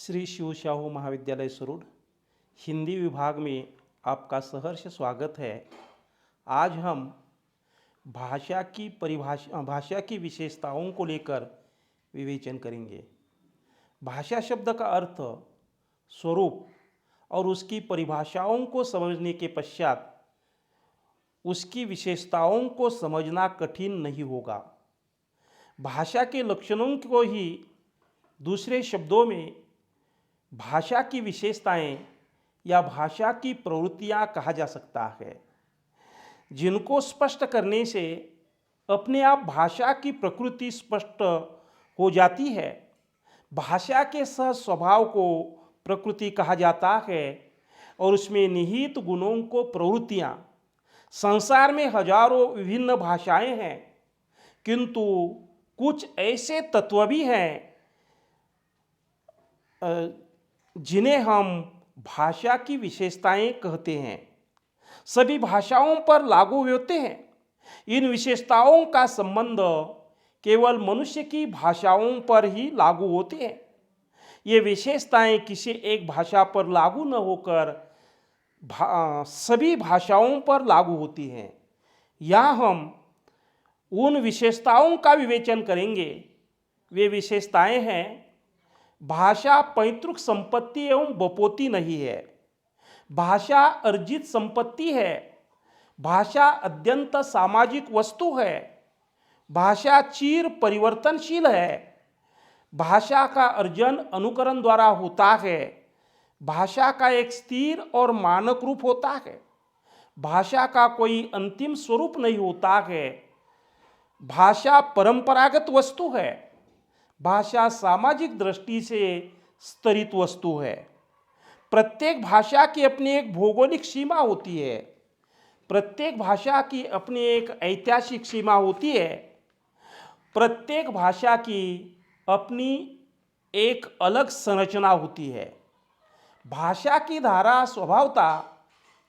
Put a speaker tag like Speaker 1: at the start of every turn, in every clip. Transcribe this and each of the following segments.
Speaker 1: श्री शिव शाहू महाविद्यालय सरूड हिंदी विभाग में आपका सहर्ष स्वागत है। आज हम भाषा की विशेषताओं को लेकर विवेचन करेंगे। भाषा शब्द का अर्थ, स्वरूप और उसकी परिभाषाओं को समझने के पश्चात उसकी विशेषताओं को समझना कठिन नहीं होगा। भाषा के लक्षणों को ही दूसरे शब्दों में भाषा की विशेषताएं या भाषा की प्रवृत्तियां कहा जा सकता है, जिनको स्पष्ट करने से अपने आप भाषा की प्रकृति स्पष्ट हो जाती है। भाषा के सह स्वभाव को प्रकृति कहा जाता है और उसमें निहित गुणों को प्रवृत्तियां। संसार में हजारों विभिन्न भाषाएं हैं, किंतु कुछ ऐसे तत्व भी हैं जिन्हें हम भाषा की विशेषताएं कहते हैं। सभी भाषाओं पर लागू होते हैं। इन विशेषताओं का संबंध केवल मनुष्य की भाषाओं पर ही लागू होते हैं। ये विशेषताएं किसी एक भाषा पर लागू न होकर सभी भाषाओं पर लागू होती हैं। यहाँ हम उन विशेषताओं का विवेचन करेंगे। वे विशेषताएं हैं: भाषा पैतृक संपत्ति एवं बपोती नहीं है। भाषा अर्जित संपत्ति है। भाषा अत्यंत सामाजिक वस्तु है। भाषा चिर परिवर्तनशील है। भाषा का अर्जन अनुकरण द्वारा होता है। भाषा का एक स्थिर और मानक रूप होता है। भाषा का कोई अंतिम स्वरूप नहीं होता है। भाषा परंपरागत वस्तु है। भाषा सामाजिक दृष्टि से स्तरित वस्तु है। प्रत्येक भाषा की अपनी एक भौगोलिक सीमा होती है। प्रत्येक भाषा की अपनी एक ऐतिहासिक सीमा होती है। प्रत्येक भाषा की अपनी एक अलग संरचना होती है। भाषा की धारा स्वभावतः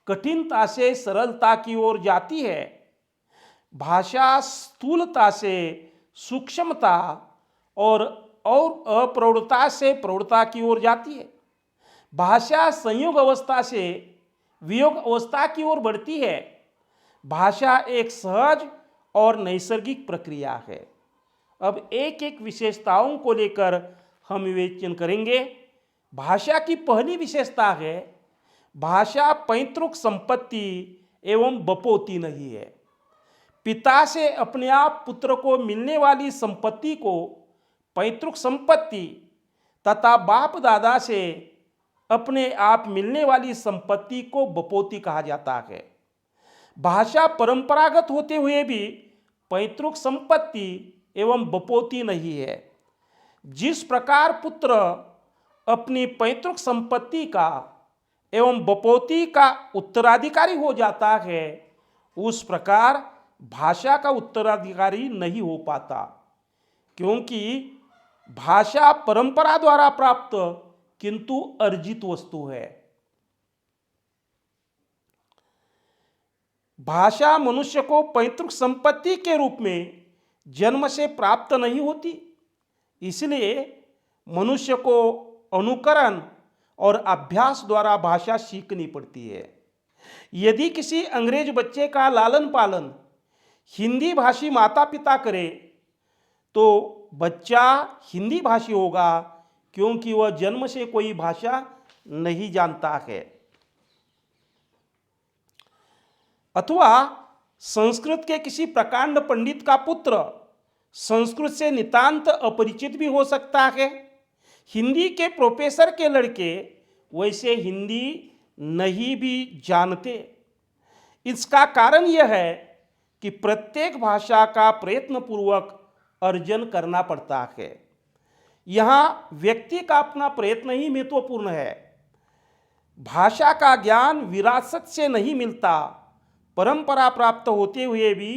Speaker 1: कठिनता से सरलता की ओर जाती है। भाषा स्थूलता से सूक्ष्मता और अप्रौढ़ता से प्रौढ़ता की ओर जाती है। भाषा संयोग अवस्था से वियोग अवस्था की ओर बढ़ती है। भाषा एक सहज और नैसर्गिक प्रक्रिया है। अब एक एक विशेषताओं को लेकर हम विवेचन करेंगे। भाषा की पहली विशेषता है, भाषा पैतृक संपत्ति एवं बपोती नहीं है। पिता से अपने आप पुत्र को मिलने वाली संपत्ति को पैतृक संपत्ति तथा बाप दादा से अपने आप मिलने वाली संपत्ति को बपोती कहा जाता है। भाषा परंपरागत होते हुए भी पैतृक संपत्ति एवं बपोती नहीं है। जिस प्रकार पुत्र अपनी पैतृक संपत्ति का एवं बपोती का उत्तराधिकारी हो जाता है, उस प्रकार भाषा का उत्तराधिकारी नहीं हो पाता, क्योंकि भाषा परंपरा द्वारा प्राप्त किंतु अर्जित वस्तु है। भाषा मनुष्य को पैतृक संपत्ति के रूप में जन्म से प्राप्त नहीं होती। इसलिए मनुष्य को अनुकरण और अभ्यास द्वारा भाषा सीखनी पड़ती है। यदि किसी अंग्रेज बच्चे का लालन पालन हिंदी भाषी माता पिता करे तो बच्चा हिंदी भाषी होगा, क्योंकि वह जन्म से कोई भाषा नहीं जानता है। अथवा संस्कृत के किसी प्रकांड पंडित का पुत्र संस्कृत से नितांत अपरिचित भी हो सकता है। हिंदी के प्रोफेसर के लड़के वैसे हिंदी नहीं भी जानते। इसका कारण यह है कि प्रत्येक भाषा का प्रयत्नपूर्वक अर्जन करना पड़ता है। यहाँ व्यक्ति का अपना प्रयत्न ही महत्वपूर्ण है। भाषा का ज्ञान विरासत से नहीं मिलता। परंपरा प्राप्त होते हुए भी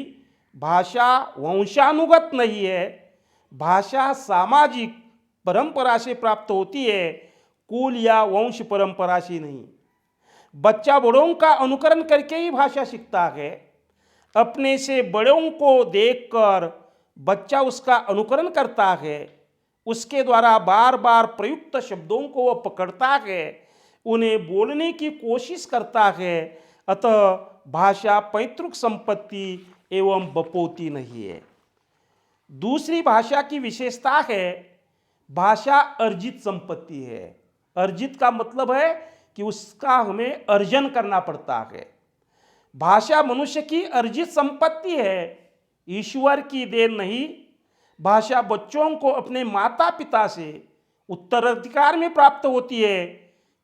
Speaker 1: भाषा वंशानुगत नहीं है। भाषा सामाजिक परंपरा से प्राप्त होती है, कुल या वंश परंपरा से नहीं। बच्चा बड़ों का अनुकरण करके ही भाषा सीखता है। अपने से बड़ों को देखकर बच्चा उसका अनुकरण करता है। उसके द्वारा बार बार प्रयुक्त शब्दों को वह पकड़ता है, उन्हें बोलने की कोशिश करता है। अतः भाषा पैतृक संपत्ति एवं बपोती नहीं है। दूसरी भाषा की विशेषता है भाषा अर्जित संपत्ति है। अर्जित का मतलब है कि उसका हमें अर्जन करना पड़ता है। भाषा मनुष्य की अर्जित संपत्ति है, ईश्वर की देन नहीं। भाषा बच्चों को अपने माता पिता से उत्तराधिकार में प्राप्त होती है,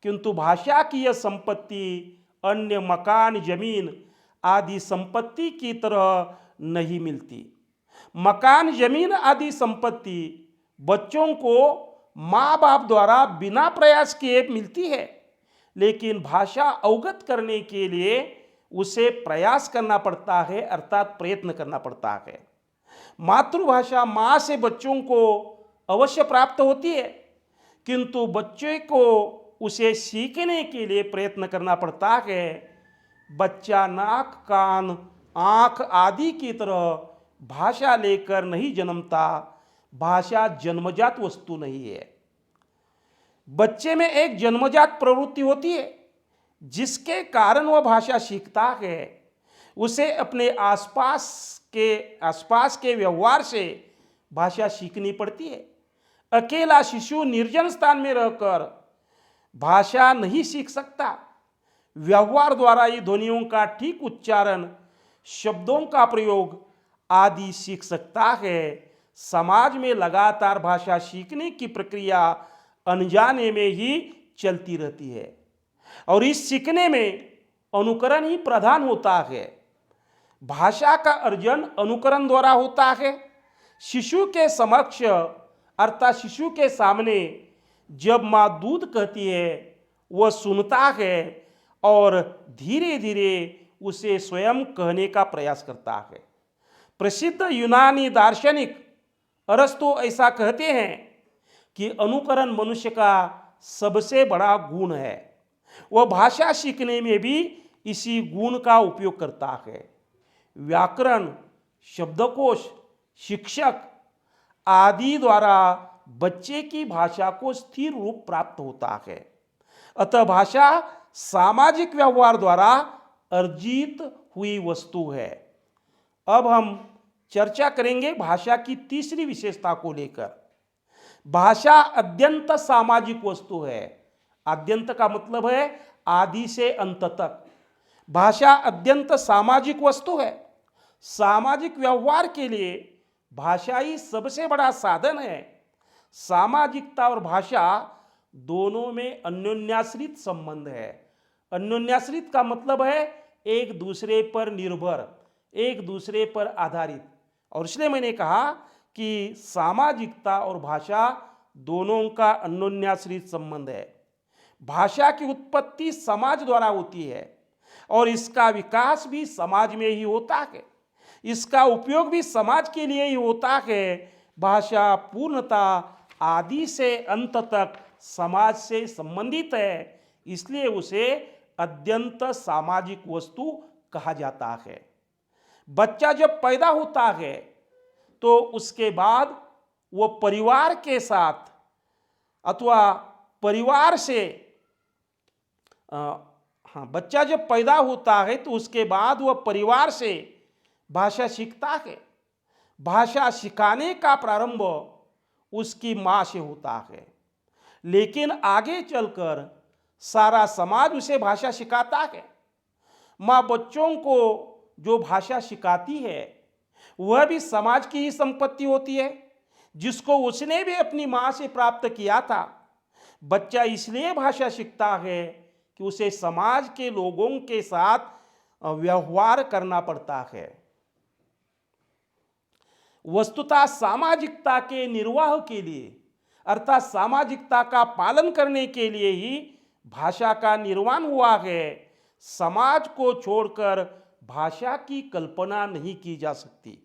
Speaker 1: किंतु भाषा की यह संपत्ति अन्य मकान, जमीन आदि संपत्ति की तरह नहीं मिलती। मकान, जमीन आदि संपत्ति बच्चों को माँ बाप द्वारा बिना प्रयास किए मिलती है, लेकिन भाषा अवगत करने के लिए उसे प्रयास करना पड़ता है, अर्थात प्रयत्न करना पड़ता है। मातृभाषा माँ से बच्चों को अवश्य प्राप्त होती है, किंतु बच्चे को उसे सीखने के लिए प्रयत्न करना पड़ता है। बच्चा नाक, कान, आँख आदि की तरह भाषा लेकर नहीं जन्मता। भाषा जन्मजात वस्तु नहीं है। बच्चे में एक जन्मजात प्रवृत्ति होती है जिसके कारण वह भाषा सीखता है। उसे अपने आसपास के व्यवहार से भाषा सीखनी पड़ती है। अकेला शिशु निर्जन स्थान में रहकर भाषा नहीं सीख सकता। व्यवहार द्वारा ही ध्वनियों का ठीक उच्चारण, शब्दों का प्रयोग आदि सीख सकता है। समाज में लगातार भाषा सीखने की प्रक्रिया अनजाने में ही चलती रहती है और इस सीखने में अनुकरण ही प्रधान होता है। भाषा का अर्जन अनुकरण द्वारा होता है। शिशु के समक्ष अर्थात शिशु के सामने जब माँ दूध कहती है वह सुनता है और धीरे धीरे उसे स्वयं कहने का प्रयास करता है। प्रसिद्ध यूनानी दार्शनिक अरस्तु ऐसा कहते हैं कि अनुकरण मनुष्य का सबसे बड़ा गुण है। वह भाषा सीखने में भी इसी गुण का उपयोग करता है। व्याकरण, शब्दकोश, शिक्षक आदि द्वारा बच्चे की भाषा को स्थिर रूप प्राप्त होता है। अतः भाषा सामाजिक व्यवहार द्वारा अर्जित हुई वस्तु है। अब हम चर्चा करेंगे भाषा की तीसरी विशेषता को लेकर। भाषा अत्यंत सामाजिक वस्तु है। आद्यंत का मतलब है आदि से अंत तक। भाषा अत्यंत सामाजिक वस्तु है। सामाजिक व्यवहार के लिए भाषा ही सबसे बड़ा साधन है। सामाजिकता और भाषा दोनों में अन्योन्याश्रित संबंध है। अन्योन्याश्रित का मतलब है एक दूसरे पर निर्भर, एक दूसरे पर आधारित। और इसलिए मैंने कहा कि सामाजिकता और भाषा दोनों का अन्योन्याश्रित संबंध है। भाषा की उत्पत्ति समाज द्वारा होती है और इसका विकास भी समाज में ही होता है। इसका उपयोग भी समाज के लिए ही होता है। भाषा पूर्णतः आदि से अंत तक समाज से संबंधित है, इसलिए उसे अत्यंत सामाजिक वस्तु कहा जाता है। बच्चा जब पैदा होता है तो उसके बाद वो परिवार के साथ अथवा परिवार से बच्चा जब पैदा होता है तो उसके बाद वह परिवार से भाषा सीखता है। भाषा सिखाने का प्रारंभ उसकी माँ से होता है, लेकिन आगे चलकर सारा समाज उसे भाषा सिखाता है। माँ बच्चों को जो भाषा सिखाती है वह भी समाज की ही संपत्ति होती है, जिसको उसने भी अपनी माँ से प्राप्त किया था। बच्चा इसलिए भाषा सीखता है कि उसे समाज के लोगों के साथ व्यवहार करना पड़ता है। वस्तुतः सामाजिकता के निर्वाह के लिए अर्थात सामाजिकता का पालन करने के लिए ही भाषा का निर्माण हुआ है। समाज को छोड़कर भाषा की कल्पना नहीं की जा सकती।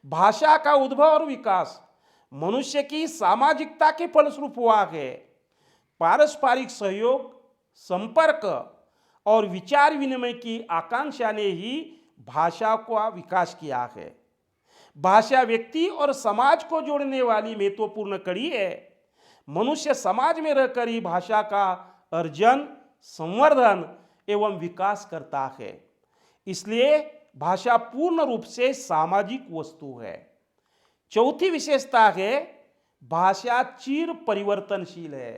Speaker 1: भाषा का उद्भव और विकास मनुष्य की सामाजिकता के फलस्वरूप हुआ है। पारस्परिक सहयोग, संपर्क और विचार विनिमय की आकांक्षा ने ही भाषा का विकास किया है। भाषा व्यक्ति और समाज को जोड़ने वाली महत्वपूर्ण कड़ी है। मनुष्य समाज में रहकर ही भाषा का अर्जन, संवर्धन एवं विकास करता है। इसलिए भाषा पूर्ण रूप से सामाजिक वस्तु है। चौथी विशेषता है भाषा चिर परिवर्तनशील है।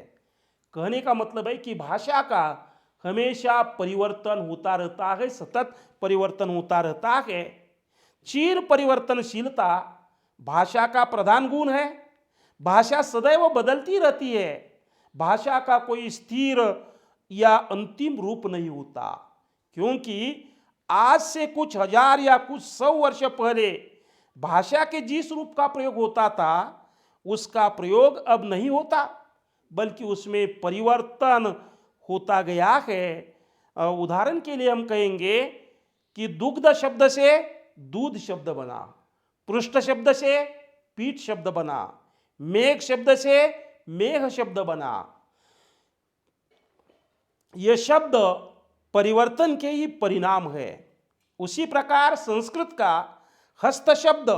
Speaker 1: कहने का मतलब है कि भाषा का हमेशा परिवर्तन होता रहता है, सतत परिवर्तन होता रहता है। चिर परिवर्तनशीलता भाषा का प्रधान गुण है। भाषा सदैव बदलती रहती है। भाषा का कोई स्थिर या अंतिम रूप नहीं होता, क्योंकि आज से कुछ हजार या कुछ 100 वर्ष पहले भाषा के जिस रूप का प्रयोग होता था उसका प्रयोग अब नहीं होता, बल्कि उसमें परिवर्तन होता गया है। उदाहरण के लिए हम कहेंगे कि दुग्ध शब्द से दूध शब्द बना, पृष्ठ शब्द से पीठ शब्द बना, मेघ शब्द से मेघ शब्द बना। यह शब्द परिवर्तन के ही परिणाम है। उसी प्रकार संस्कृत का हस्त शब्द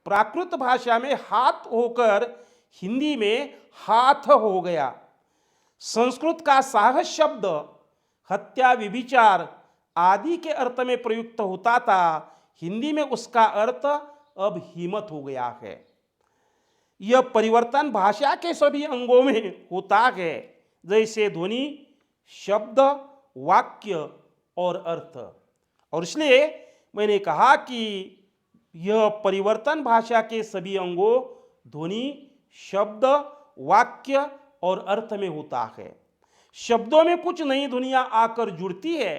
Speaker 1: प्राकृत भाषा में हाथ होकर हिंदी में हाथ हो गया। संस्कृत का साहस शब्द हत्या, विभिचार आदि के अर्थ में प्रयुक्त होता था, हिंदी में उसका अर्थ अब हिम्मत हो गया है। यह परिवर्तन भाषा के सभी अंगों में होता है, जैसे ध्वनि, शब्द, वाक्य और अर्थ। और इसलिए मैंने कहा कि यह परिवर्तन भाषा के सभी अंगों ध्वनि, शब्द, वाक्य और अर्थ में होता है। शब्दों में कुछ नई ध्वनियां आकर जुड़ती है,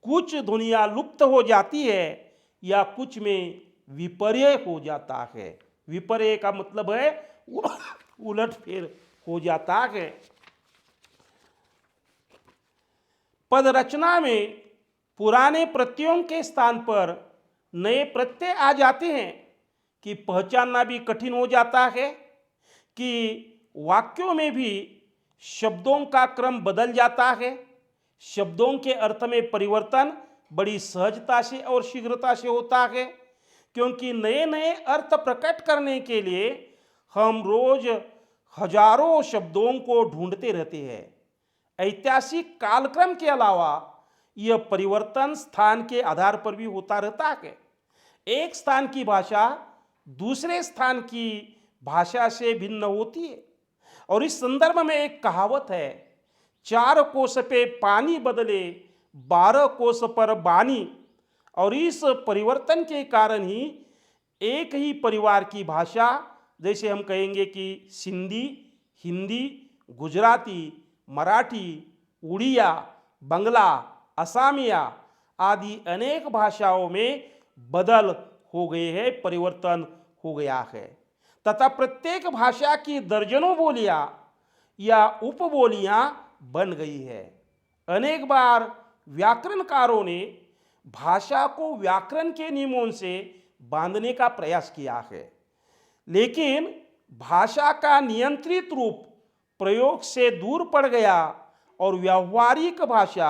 Speaker 1: कुछ ध्वनियां लुप्त हो जाती है या कुछ में विपर्य हो जाता है। विपर्य का मतलब है उलटफेर हो जाता है। पद रचना में पुराने प्रत्ययों के स्थान पर नए प्रत्यय आ जाते हैं कि पहचानना भी कठिन हो जाता है कि वाक्यों में भी शब्दों का क्रम बदल जाता है। शब्दों के अर्थ में परिवर्तन बड़ी सहजता से और शीघ्रता से होता है, क्योंकि नए नए अर्थ प्रकट करने के लिए हम रोज हजारों शब्दों को ढूंढते रहते हैं। ऐतिहासिक कालक्रम के अलावा यह परिवर्तन स्थान के आधार पर भी होता रहता है। एक स्थान की भाषा दूसरे स्थान की भाषा से भिन्न होती है। और इस संदर्भ में एक कहावत है, 4 कोस पे पानी बदले 12 कोस पर बानी। और इस परिवर्तन के कारण ही एक ही परिवार की भाषा, जैसे हम कहेंगे कि सिंधी, हिंदी, गुजराती, मराठी, उड़िया, बंगला, असामिया आदि अनेक भाषाओं में बदल हो गए हैं, परिवर्तन हो गया है। तथा प्रत्येक भाषा की दर्जनों बोलियां या उपबोलियां बन गई है। अनेक बार व्याकरणकारों ने भाषा को व्याकरण के नियमों से बांधने का प्रयास किया है, लेकिन भाषा का नियंत्रित रूप प्रयोग से दूर पड़ गया और व्यावहारिक भाषा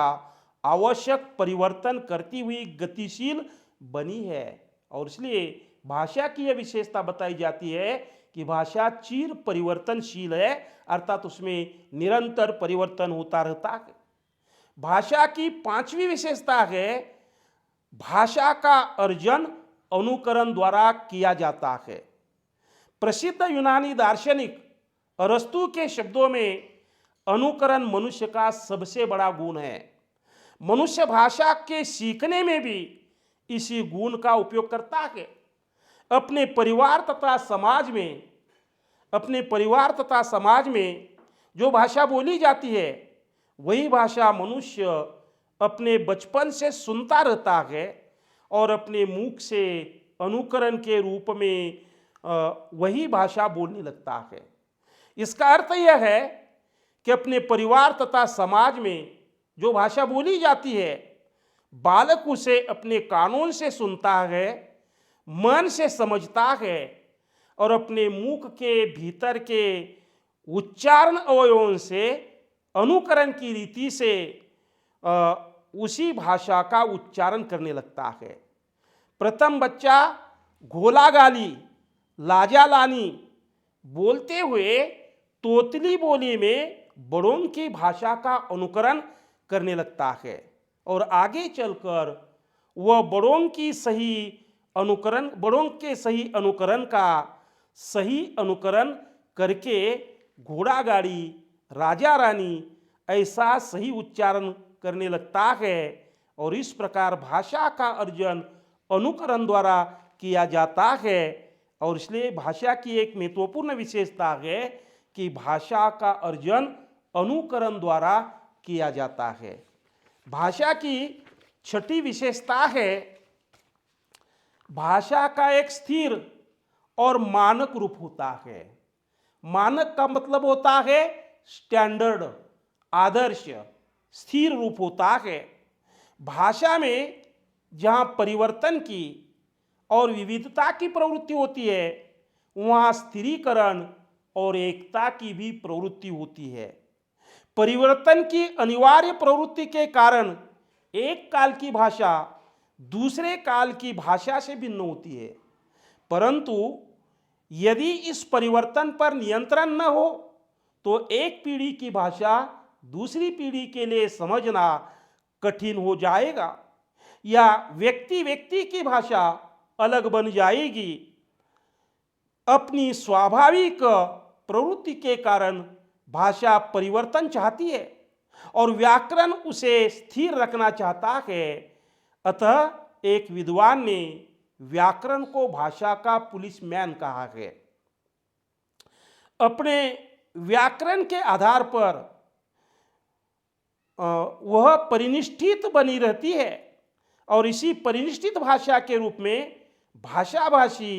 Speaker 1: आवश्यक परिवर्तन करती हुई गतिशील बनी है। और इसलिए भाषा की यह विशेषता बताई जाती है कि भाषा चिर परिवर्तनशील है, अर्थात उसमें निरंतर परिवर्तन होता रहता है। भाषा की 5वीं विशेषता है भाषा का अर्जन अनुकरण द्वारा किया जाता है। प्रसिद्ध यूनानी दार्शनिक अरस्तु के शब्दों में अनुकरण मनुष्य का सबसे बड़ा गुण है। मनुष्य भाषा के सीखने में भी इसी गुण का उपयोग करता है। अपने परिवार तथा समाज में जो भाषा बोली जाती है वही भाषा मनुष्य अपने बचपन से सुनता रहता है और अपने मुख से अनुकरण के रूप में वही भाषा बोलने लगता है। इसका अर्थ यह है कि अपने परिवार तथा समाज में जो भाषा बोली जाती है बालक उसे अपने कानों से सुनता है, मन से समझता है और अपने मुख के भीतर के उच्चारण अवयवों से अनुकरण की रीति से उसी भाषा का उच्चारण करने लगता है। प्रथम बच्चा घोला गाली, लाजा लानी बोलते हुए तोतली बोली में बड़ों की भाषा का अनुकरण करने लगता है और आगे चलकर वह बड़ों के सही अनुकरण का सही अनुकरण करके घोड़ा गाड़ी, राजा रानी ऐसा सही उच्चारण करने लगता है। और इस प्रकार भाषा का अर्जन अनुकरण द्वारा किया जाता है। और इसलिए भाषा की एक महत्वपूर्ण विशेषता है कि भाषा का अर्जन अनुकरण द्वारा किया जाता है। भाषा की छठी विशेषता है भाषा का एक स्थिर और मानक रूप होता है। मानक का मतलब होता है स्टैंडर्ड, आदर्श, स्थिर रूप होता है। भाषा में जहाँ परिवर्तन की और विविधता की प्रवृत्ति होती है, वहाँ स्थिरीकरण और एकता की भी प्रवृत्ति होती है। परिवर्तन की अनिवार्य प्रवृत्ति के कारण एक काल की भाषा दूसरे काल की भाषा से भिन्न होती है, परंतु यदि इस परिवर्तन पर नियंत्रण न हो तो एक पीढ़ी की भाषा दूसरी पीढ़ी के लिए समझना कठिन हो जाएगा या व्यक्ति व्यक्ति की भाषा अलग बन जाएगी। अपनी स्वाभाविक प्रवृत्ति के कारण भाषा परिवर्तन चाहती है और व्याकरण उसे स्थिर रखना चाहता है। अतः एक विद्वान ने व्याकरण को भाषा का पुलिसमैन कहा है। अपने व्याकरण के आधार पर वह परिनिष्ठित बनी रहती है और इसी परिनिष्ठित भाषा के रूप में भाषाभाषी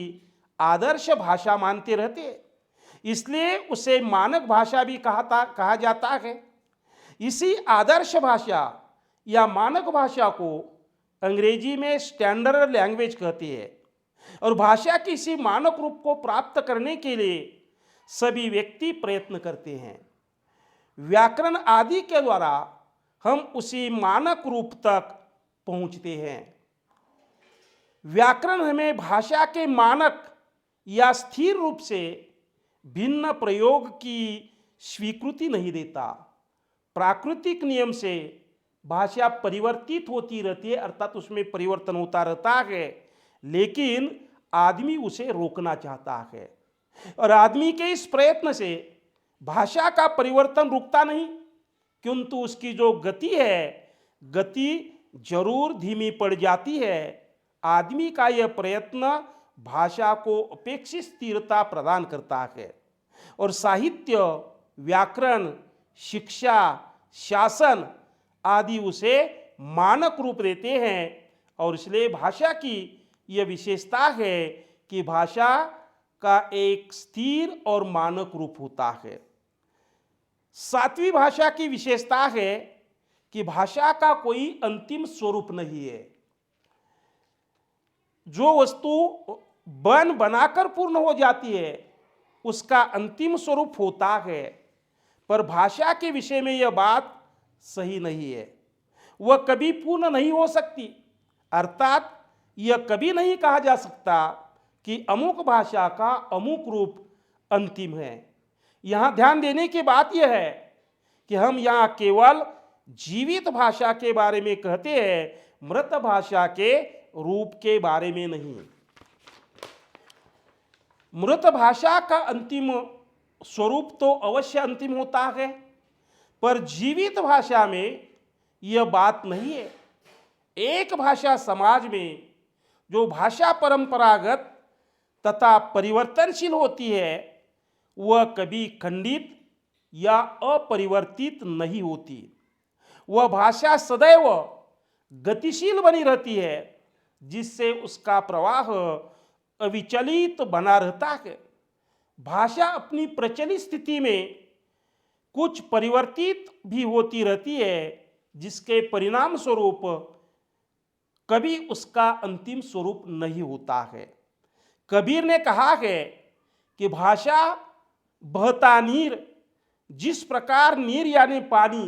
Speaker 1: आदर्श भाषा मानते रहते हैं, इसलिए उसे मानक भाषा भी कहा जाता है। इसी आदर्श भाषा या मानक भाषा को अंग्रेजी में स्टैंडर्ड लैंग्वेज कहती है और भाषा के इसी मानक रूप को प्राप्त करने के लिए सभी व्यक्ति प्रयत्न करते हैं। व्याकरण आदि के द्वारा हम उसी मानक रूप तक पहुंचते हैं। व्याकरण हमें भाषा के मानक या स्थिर रूप से भिन्न प्रयोग की स्वीकृति नहीं देता। प्राकृतिक नियम से भाषा परिवर्तित होती रहती है, अर्थात उसमें परिवर्तन होता रहता है, लेकिन आदमी उसे रोकना चाहता है और आदमी के इस प्रयत्न से भाषा का परिवर्तन रुकता नहीं, किंतु उसकी जो गति है, गति जरूर धीमी पड़ जाती है। आदमी का यह प्रयत्न भाषा को अपेक्षित स्थिरता प्रदान करता है और साहित्य, व्याकरण, शिक्षा, शासन आदि उसे मानक रूप देते हैं। और इसलिए भाषा की यह विशेषता है कि भाषा का एक स्थिर और मानक रूप होता है। सातवीं भाषा की विशेषता है कि भाषा का कोई अंतिम स्वरूप नहीं है। जो वस्तु बनाकर पूर्ण हो जाती है उसका अंतिम स्वरूप होता है, पर भाषा के विषय में यह बात सही नहीं है। वह कभी पूर्ण नहीं हो सकती, अर्थात यह कभी नहीं कहा जा सकता कि अमुक भाषा का अमुक रूप अंतिम है। यहाँ ध्यान देने की बात यह है कि हम यहाँ केवल जीवित भाषा के बारे में कहते हैं, मृत भाषा के रूप के बारे में नहीं। मृत भाषा का अंतिम स्वरूप तो अवश्य अंतिम होता है, पर जीवित भाषा में यह बात नहीं है। एक भाषा समाज में जो भाषा परंपरागत तथा परिवर्तनशील होती है, वह कभी खंडित या अपरिवर्तित नहीं होती। वह भाषा सदैव गतिशील बनी रहती है, जिससे उसका प्रवाह अविचलित बना रहता है। भाषा अपनी प्रचलित स्थिति में कुछ परिवर्तित भी होती रहती है, जिसके परिणाम स्वरूप कभी उसका अंतिम स्वरूप नहीं होता है। कबीर ने कहा है कि भाषा बहता नीर, जिस प्रकार नीर यानी पानी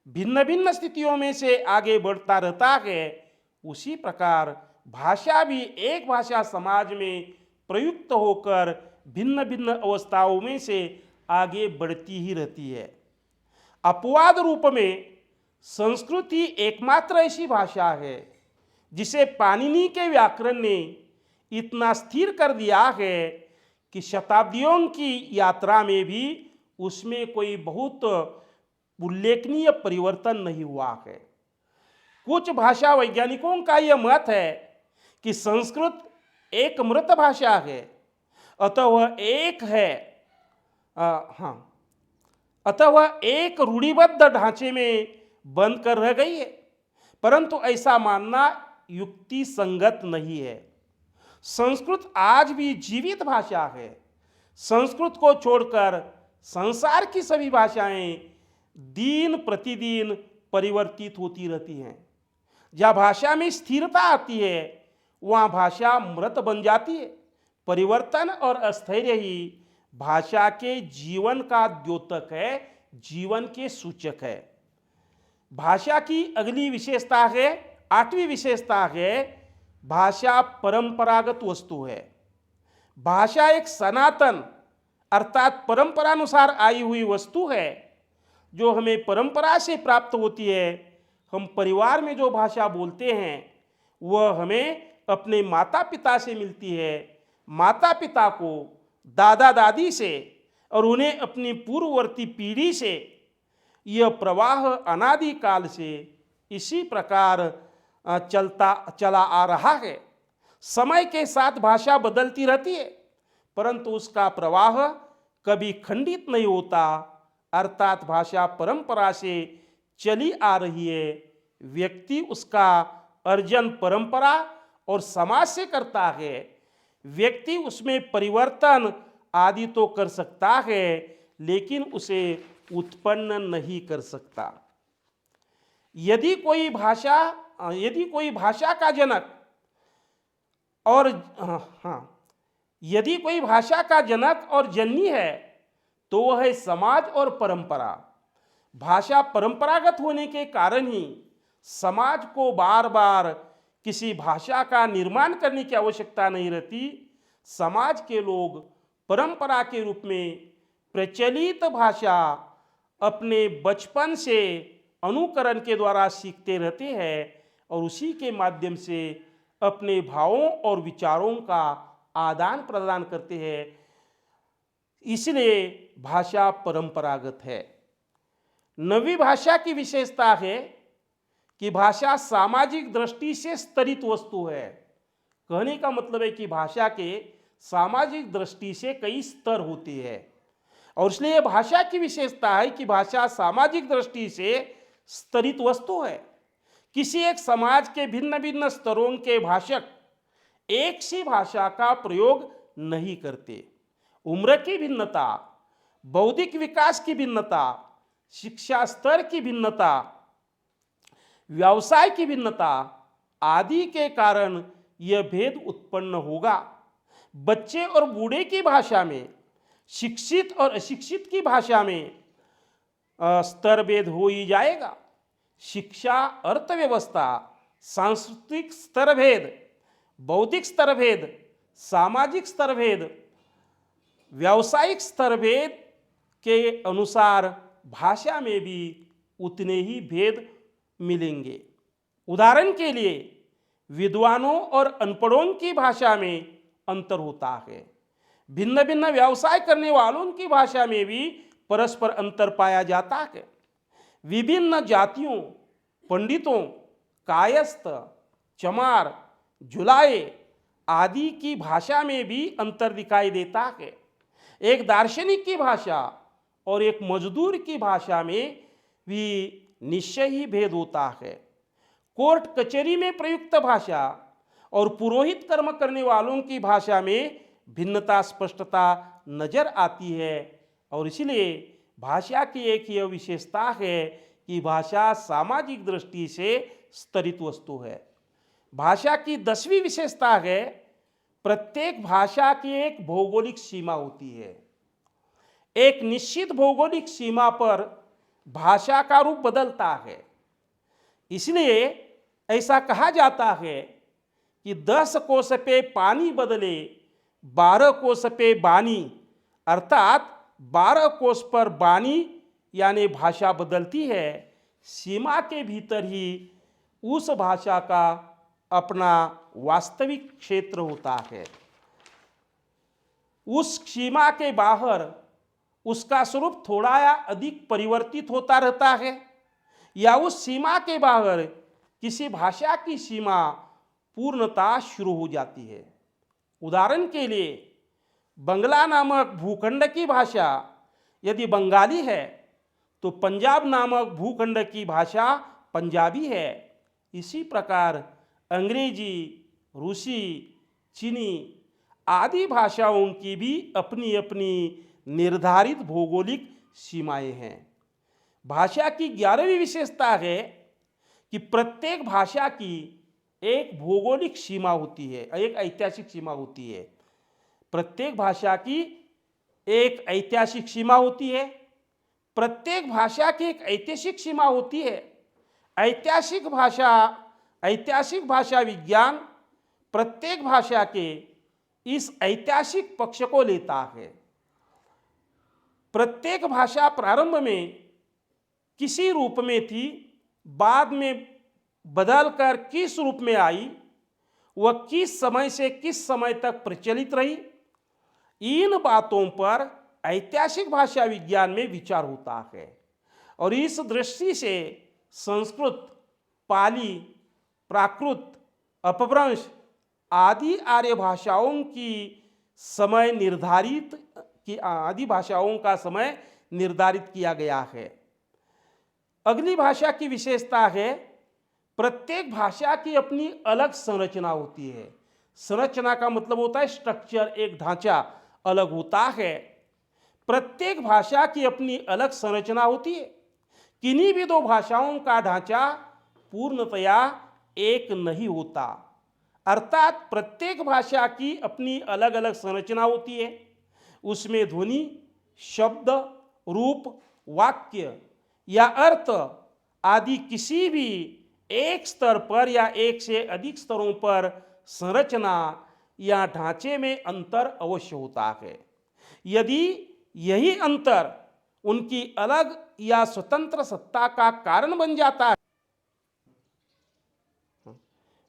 Speaker 1: भिन्न भिन्न स्थितियों में से आगे बढ़ता रहता है, उसी प्रकार भाषा भी एक भाषा समाज में प्रयुक्त होकर भिन्न भिन्न अवस्थाओं में से आगे बढ़ती ही रहती है। अपवाद रूप में संस्कृति एकमात्र ऐसी भाषा है जिसे पाणिनि के व्याकरण ने इतना स्थिर कर दिया है कि शताब्दियों की यात्रा में भी उसमें कोई बहुत उल्लेखनीय परिवर्तन नहीं हुआ है। कुछ भाषा वैज्ञानिकों का यह मत है कि संस्कृत एक मृत भाषा है, अतः वह एक है अतः वह एक रूढ़िबद्ध ढांचे में बंद कर रह गई है, परंतु ऐसा मानना युक्ति संगत नहीं है। संस्कृत आज भी जीवित भाषा है। संस्कृत को छोड़कर संसार की सभी भाषाएं दिन प्रतिदिन परिवर्तित होती रहती हैं। जहाँ भाषा में स्थिरता आती है वहाँ भाषा मृत बन जाती है। परिवर्तन और अस्थैर्य ही भाषा के जीवन का द्योतक है, जीवन के सूचक है। भाषा की अगली विशेषता है, 8वीं विशेषता है, भाषा परंपरागत वस्तु है। भाषा एक सनातन अर्थात परंपरानुसार आई हुई वस्तु है जो हमें परंपरा से प्राप्त होती है। हम परिवार में जो भाषा बोलते हैं वह हमें अपने माता पिता से मिलती है, माता पिता को दादा दादी से और उन्हें अपनी पूर्ववर्ती पीढ़ी से। यह प्रवाह अनादि काल से इसी प्रकार चला आ रहा है। समय के साथ भाषा बदलती रहती है परंतु उसका प्रवाह कभी खंडित नहीं होता, अर्थात भाषा परंपरा से चली आ रही है। व्यक्ति उसका अर्जन परंपरा और समाज से करता है। व्यक्ति उसमें परिवर्तन आदि तो कर सकता है लेकिन उसे उत्पन्न नहीं कर सकता। यदि कोई भाषा का जनक और जननी है तो वह है समाज और परंपरा। भाषा परंपरागत होने के कारण ही समाज को बार बार किसी भाषा का निर्माण करने की आवश्यकता नहीं रहती। समाज के लोग परंपरा के रूप में प्रचलित भाषा अपने बचपन से अनुकरण के द्वारा सीखते रहते हैं और उसी के माध्यम से अपने भावों और विचारों का आदान प्रदान करते हैं। इसलिए भाषा परंपरागत है। 9वीं भाषा की विशेषता है कि भाषा सामाजिक दृष्टि से स्तरित वस्तु है। कहने का मतलब है कि भाषा के सामाजिक दृष्टि से कई स्तर होते हैं और इसलिए भाषा की विशेषता है कि भाषा सामाजिक दृष्टि से स्तरित वस्तु है। किसी एक समाज के भिन्न भिन्न स्तरों के भाषक एक सी भाषा का प्रयोग नहीं करते। उम्र की भिन्नता, बौद्धिक विकास की भिन्नता, शिक्षा स्तर की भिन्नता, व्यवसाय की भिन्नता आदि के कारण यह भेद उत्पन्न होगा। बच्चे और बूढ़े की भाषा में, शिक्षित और अशिक्षित की भाषा में स्तर भेद हो ही जाएगा। शिक्षा, अर्थव्यवस्था, सांस्कृतिक स्तर भेद, बौद्धिक स्तर भेद, सामाजिक स्तर भेद, व्यावसायिक स्तर भेद के अनुसार भाषा में भी उतने ही भेद मिलेंगे। उदाहरण के लिए विद्वानों और अनपढ़ों की भाषा में अंतर होता है। भिन्न भिन्न व्यवसाय करने वालों की भाषा में भी परस्पर अंतर पाया जाता है। विभिन्न जातियों, पंडितों, कायस्थ, चमार, जुलाहे आदि की भाषा में भी अंतर दिखाई देता है। एक दार्शनिक की भाषा और एक मजदूर की भाषा में भी निश्चय ही भेद होता है। कोर्ट कचहरी में प्रयुक्त भाषा और पुरोहित कर्म करने वालों की भाषा में भिन्नता स्पष्टता नजर आती है और इसलिए भाषा की एक यह विशेषता है कि भाषा सामाजिक दृष्टि से स्तरित वस्तु है। भाषा की 10वीं विशेषता है, प्रत्येक भाषा की एक भौगोलिक सीमा होती है। एक निश्चित भौगोलिक सीमा पर भाषा का रूप बदलता है। इसलिए ऐसा कहा जाता है कि 10 कोस पे पानी बदले 12 कोस पे बानी, अर्थात 12 कोस पर बानी यानी भाषा बदलती है, सीमा के भीतर ही उस भाषा का अपना वास्तविक क्षेत्र होता है। उस सीमा के बाहर उसका स्वरूप थोड़ा या अधिक परिवर्तित होता रहता है, या उस सीमा के बाहर किसी भाषा की सीमा पूर्णता शुरू हो जाती है। उदाहरण के लिए बंगला नामक भूखंड की भाषा यदि बंगाली है तो पंजाब नामक भूखंड की भाषा पंजाबी है। इसी प्रकार अंग्रेजी, रूसी, चीनी आदि भाषाओं की भी अपनी अपनी निर्धारित भौगोलिक सीमाएं हैं। भाषा की 11वीं विशेषता है कि प्रत्येक भाषा की एक भौगोलिक सीमा होती है, एक ऐतिहासिक सीमा होती है। प्रत्येक भाषा की एक ऐतिहासिक सीमा होती है। प्रत्येक भाषा की एक ऐतिहासिक सीमा होती है। ऐतिहासिक भाषा विज्ञान प्रत्येक भाषा के इस ऐतिहासिक पक्ष को लेता है। प्रत्येक भाषा प्रारंभ में किसी रूप में थी, बाद में बदलकर किस रूप में आई, वह किस समय से किस समय तक प्रचलित रही, इन बातों पर ऐतिहासिक भाषा विज्ञान में विचार होता है। और इस दृष्टि से संस्कृत, पाली, प्राकृत, अपभ्रंश आदि आर्य भाषाओं की समय निर्धारित आदि भाषाओं का समय निर्धारित किया गया है। अगली भाषा की विशेषता है प्रत्येक भाषा की अपनी अलग संरचना होती है। संरचना का मतलब होता है स्ट्रक्चर, एक ढांचा अलग होता है। प्रत्येक भाषा की अपनी अलग संरचना होती है। किन्हीं भी दो भाषाओं का ढांचा पूर्णतया एक नहीं होता, अर्थात प्रत्येक भाषा की अपनी अलग अलग संरचना होती है। उसमें ध्वनि, शब्द, रूप, वाक्य या अर्थ आदि किसी भी एक स्तर पर या एक से अधिक स्तरों पर संरचना या ढांचे में अंतर अवश्य होता है। यदि यही अंतर उनकी अलग या स्वतंत्र सत्ता का कारण बन जाता है।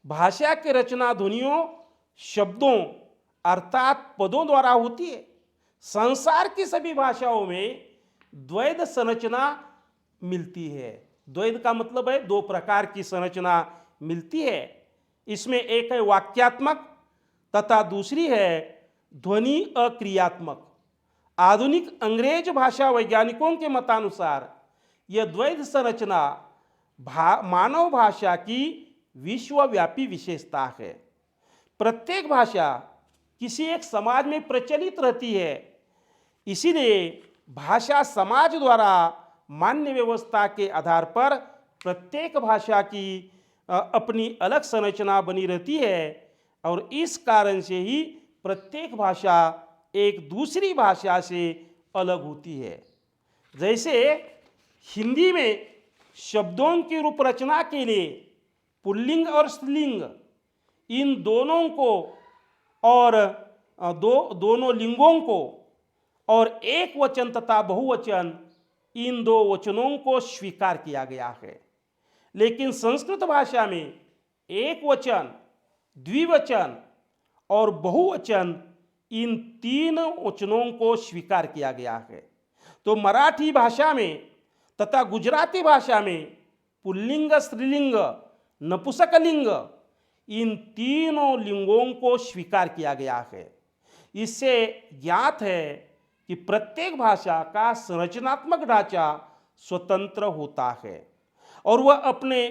Speaker 1: भाषा की रचना ध्वनियों, शब्दों अर्थात पदों द्वारा होती है। संसार की सभी भाषाओं में द्वैध संरचना मिलती है। द्वैध का मतलब है दो प्रकार की संरचना मिलती है। इसमें एक है वाक्यात्मक तथा दूसरी है ध्वनि अक्रियात्मक। आधुनिक अंग्रेज भाषा वैज्ञानिकों के मतानुसार यह द्वैध संरचना मानव भाषा की विश्वव्यापी विशेषता है। प्रत्येक भाषा किसी एक समाज में प्रचलित रहती है, इसीलिए भाषा समाज द्वारा मान्य व्यवस्था के आधार पर प्रत्येक भाषा की अपनी अलग संरचना बनी रहती है और इस कारण से ही प्रत्येक भाषा एक दूसरी भाषा से अलग होती है। जैसे हिंदी में शब्दों की रूप रचना के लिए पुल्लिंग और स्त्रीलिंग इन दोनों को और दोनों लिंगों को और एक वचन तथा बहुवचन इन दो वचनों को स्वीकार किया गया है। लेकिन संस्कृत भाषा में एक वचन, द्विवचन और बहुवचन इन तीन वचनों को स्वीकार किया गया है। तो मराठी भाषा में तथा गुजराती भाषा में पुल्लिंग, स्त्रीलिंग, नपुंसकलिंग इन तीनों लिंगों को स्वीकार किया गया है। इससे ज्ञात है कि प्रत्येक भाषा का संरचनात्मक ढांचा स्वतंत्र होता है और वह अपने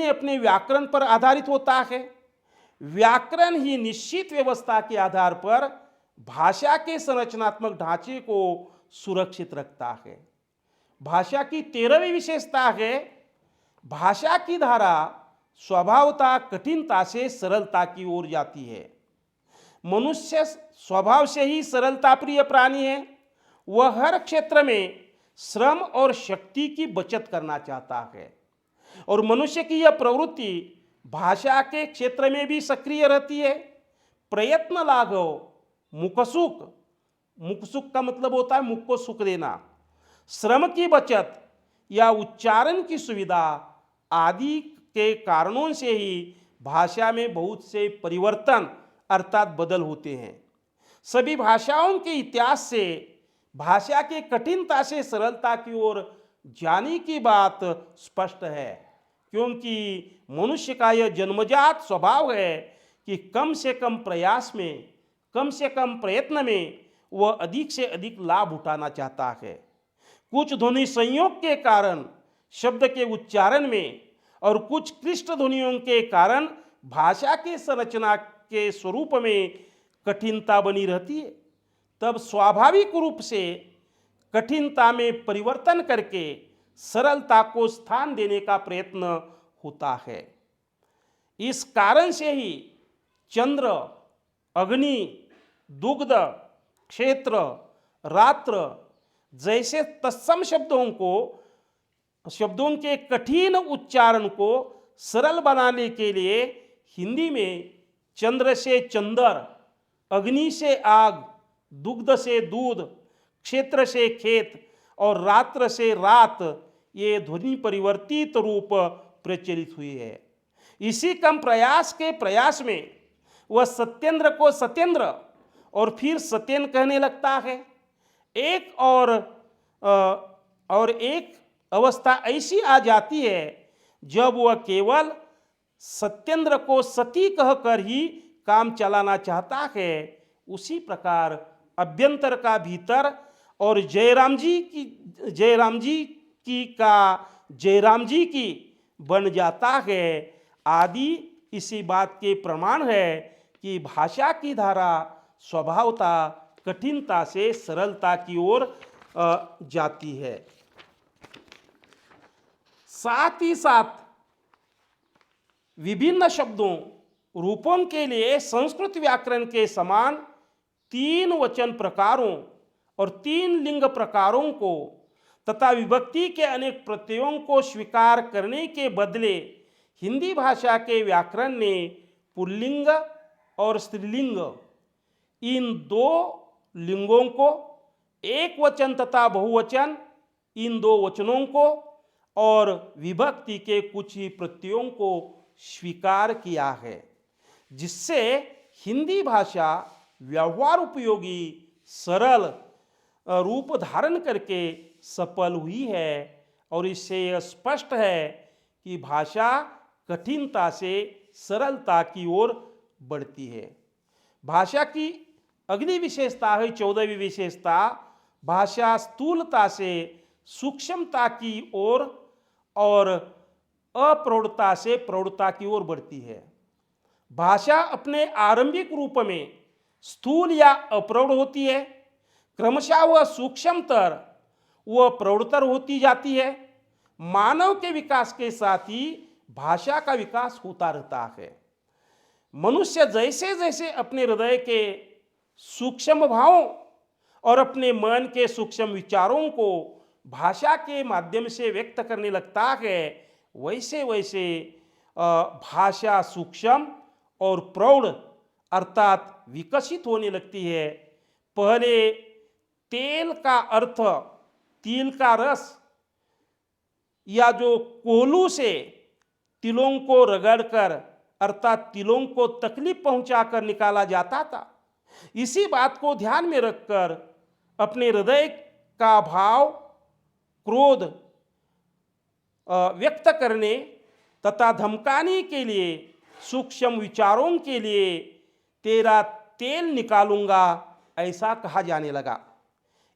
Speaker 1: अपने व्याकरण पर आधारित होता है। व्याकरण ही निश्चित व्यवस्था के आधार पर भाषा के संरचनात्मक ढांचे को सुरक्षित रखता है। भाषा की 13वीं विशेषता है भाषा की धारा स्वभावतः कठिनता से सरलता की ओर जाती है। मनुष्य स्वभाव से ही सरलता प्रिय प्राणी है। वह हर क्षेत्र में श्रम और शक्ति की बचत करना चाहता है और मनुष्य की यह प्रवृत्ति भाषा के क्षेत्र में भी सक्रिय रहती है। प्रयत्न लाघव, मुखसुख, मुखसुख का मतलब होता है मुख को सुख देना, श्रम की बचत या उच्चारण की सुविधा आदि के कारणों से ही भाषा में बहुत से परिवर्तन अर्थात बदल होते हैं। सभी भाषाओं के इतिहास से भाषा के कठिनता से सरलता की ओर जाने की बात स्पष्ट है, क्योंकि मनुष्य का यह जन्मजात स्वभाव है कि कम से कम प्रयास में, कम से कम प्रयत्न में वह अधिक से अधिक लाभ उठाना चाहता है। कुछ ध्वनि संयोग के कारण शब्द के उच्चारण में और कुछ क्लिष्ट ध्वनियों के कारण भाषा की संरचना के स्वरूप में कठिनता बनी रहती है। तब स्वाभाविक रूप से कठिनता में परिवर्तन करके सरलता को स्थान देने का प्रयत्न होता है। इस कारण से ही चंद्र, अग्नि, दुग्ध, क्षेत्र, रात्र जैसे तत्सम शब्दों के कठिन उच्चारण को सरल बनाने के लिए हिंदी में चंद्र से चंदर, अग्नि से आग, दुग्ध से दूध, क्षेत्र से खेत और रात्र से रात ये ध्वनि परिवर्तित रूप प्रचलित हुई है। इसी कम प्रयास के प्रयास में वह सत्येंद्र को सत्येंद्र और फिर सत्येन कहने लगता है। एक अवस्था ऐसी आ जाती है जब वह केवल सत्येंद्र को सती कहकर ही काम चलाना चाहता है। उसी प्रकार अभ्यंतर का भीतर और जयराम जी की बन जाता है आदि इसी बात के प्रमाण है कि भाषा की धारा स्वभावता कठिनता से सरलता की ओर जाती है। साथ ही साथ विभिन्न शब्दों रूपों के लिए संस्कृत व्याकरण के समान 3 वचन प्रकारों और 3 लिंग प्रकारों को तथा विभक्ति के अनेक प्रत्ययों को स्वीकार करने के बदले हिंदी भाषा के व्याकरण ने पुल्लिंग और स्त्रीलिंग इन 2 लिंगों को, एक वचन तथा बहुवचन इन 2 वचनों को और विभक्ति के कुछ ही प्रत्ययों को स्वीकार किया है, जिससे हिंदी भाषा व्यवहार उपयोगी सरल रूप धारण करके सफल हुई है। और इससे यह स्पष्ट है कि भाषा कठिनता से सरलता की ओर बढ़ती है। भाषा की अगली विशेषता है 14वीं विशेषता, भाषा स्थूलता से सूक्ष्मता की ओर और अप्रौढ़ता से प्रौढ़ता की ओर बढ़ती है। भाषा अपने आरंभिक रूप में स्थूल या अप्रौढ़ होती है, क्रमशः वह सूक्ष्मतर व प्रौढ़तर होती जाती है। मानव के विकास के साथ ही भाषा का विकास होता रहता है। मनुष्य जैसे जैसे अपने हृदय के सूक्ष्म भावों और अपने मन के सूक्ष्म विचारों को भाषा के माध्यम से व्यक्त करने लगता है, वैसे वैसे भाषा सूक्ष्म और प्रौढ़ अर्थात विकसित होने लगती है। पहले तेल का अर्थ तिल का रस या जो कोल्हू से तिलों को रगड़कर अर्थात तिलों को तकलीफ पहुंचाकर निकाला जाता था। इसी बात को ध्यान में रखकर अपने हृदय का भाव क्रोध व्यक्त करने तथा धमकाने के लिए सूक्ष्म विचारों के लिए तेरा तेल निकालूंगा ऐसा कहा जाने लगा।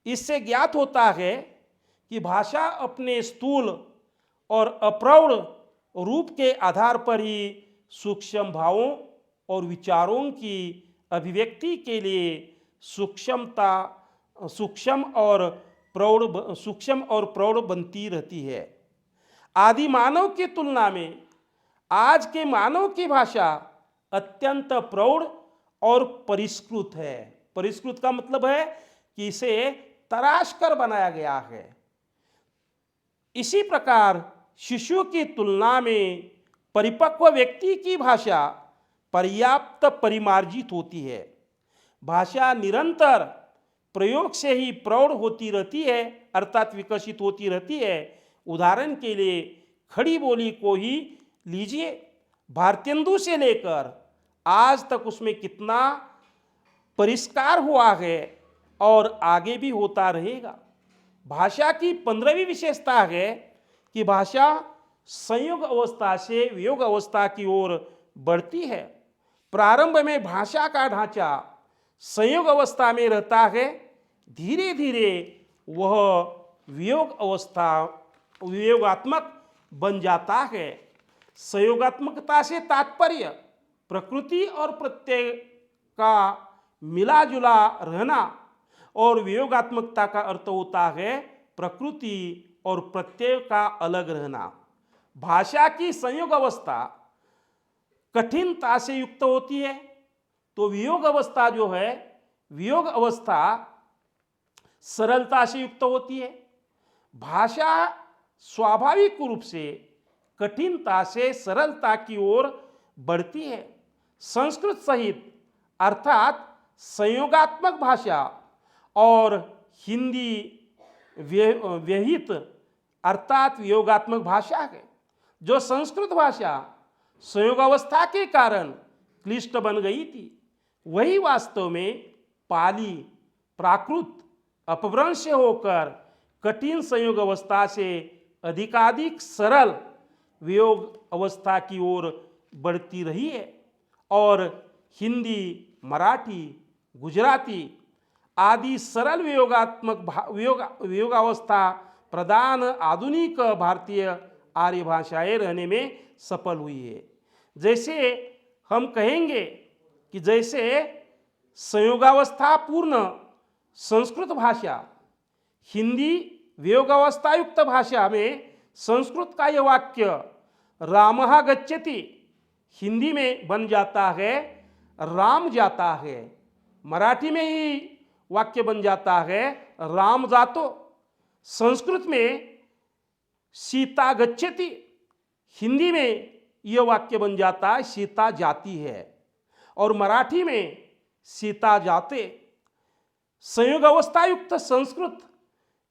Speaker 1: इससे ज्ञात होता है कि भाषा अपने स्थूल और अप्रौढ़ रूप के आधार पर ही सूक्ष्म भावों और विचारों की अभिव्यक्ति के लिए सूक्ष्म और प्रौढ़ बनती रहती है। आदि मानव की तुलना में आज के मानव की भाषा अत्यंत प्रौढ़ और परिष्कृत है। परिष्कृत का मतलब है कि इसे तराश कर बनाया गया है। इसी प्रकार शिशु की तुलना में परिपक्व व्यक्ति की भाषा पर्याप्त परिमार्जित होती है। भाषा निरंतर प्रयोग से ही प्रौढ़ होती रहती है, अर्थात विकसित होती रहती है। उदाहरण के लिए खड़ी बोली को ही लीजिए, भारतेंदु से लेकर आज तक उसमें कितना परिष्कार हुआ है और आगे भी होता रहेगा। भाषा की 15वीं विशेषता है कि भाषा संयोग अवस्था से वियोग अवस्था की ओर बढ़ती है। प्रारंभ में भाषा का ढांचा संयोग अवस्था में रहता है, धीरे धीरे वह वियोगात्मक बन जाता है। संयोगात्मकता से तात्पर्य प्रकृति और प्रत्यय का मिला जुला रहना, और वियोगात्मकता का अर्थ होता है प्रकृति और प्रत्यय का अलग रहना। भाषा की संयोग अवस्था कठिनता से युक्त होती है, तो वियोग अवस्था जो है, वियोग अवस्था सरलता से युक्त होती है। भाषा स्वाभाविक रूप से कठिनता से सरलता की ओर बढ़ती है। संस्कृत सहित अर्थात संयोगात्मक भाषा और हिंदी व्यहित अर्थात वियोगात्मक भाषा है। जो संस्कृत भाषा संयोगावस्था के कारण क्लिष्ट बन गई थी, वही वास्तव में पाली प्राकृत अपभ्रंश होकर कठिन संयोग अवस्था से अधिकाधिक सरल वियोग अवस्था की ओर बढ़ती रही है। और हिंदी, मराठी, गुजराती आदि सरल वियोगावस्था प्रधान आधुनिक भारतीय आर्य भाषाएं रहने में सफल हुई है। जैसे हम कहेंगे कि जैसे संयोगावस्था पूर्ण संस्कृत भाषा, हिंदी वियोगावस्था युक्त भाषा में संस्कृत का यह वाक्य रामः गच्छति हिंदी में बन जाता है राम जाता है, मराठी में ही वाक्य बन जाता है राम जातो। संस्कृत में सीता गच्छति, हिंदी में यह वाक्य बन जाता है सीता जाती है, और मराठी में सीता जाते। संयोग अवस्था युक्त संस्कृत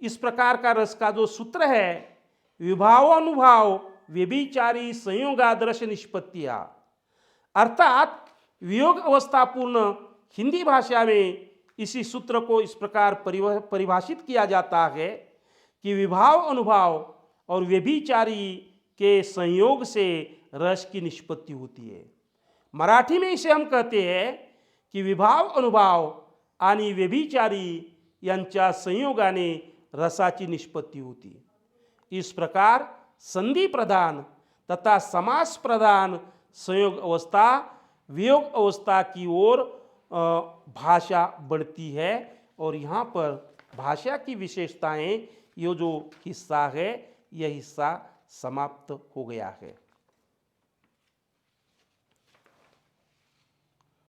Speaker 1: इस प्रकार का रस का जो सूत्र है, विभाव अनुभाव व्यभिचारी संयोगादर्श निष्पत्तिया, अर्थात वियोग अवस्था पूर्ण हिंदी भाषा में इसी सूत्र को इस प्रकार परिभाषित किया जाता है कि विभाव अनुभाव और व्यभिचारी के संयोग से रस की निष्पत्ति होती है। मराठी में इसे हम कहते हैं कि विभाव अनुभाव आणि व्यभिचारी यांच्या संयोगाने रसाची निष्पत्ति होती। इस प्रकार संधि प्रधान तथा समास प्रधान संयोग अवस्था वियोग अवस्था की ओर भाषा बढ़ती है। और यहाँ पर भाषा की विशेषताएं, ये जो हिस्सा है, यह हिस्सा समाप्त हो गया है।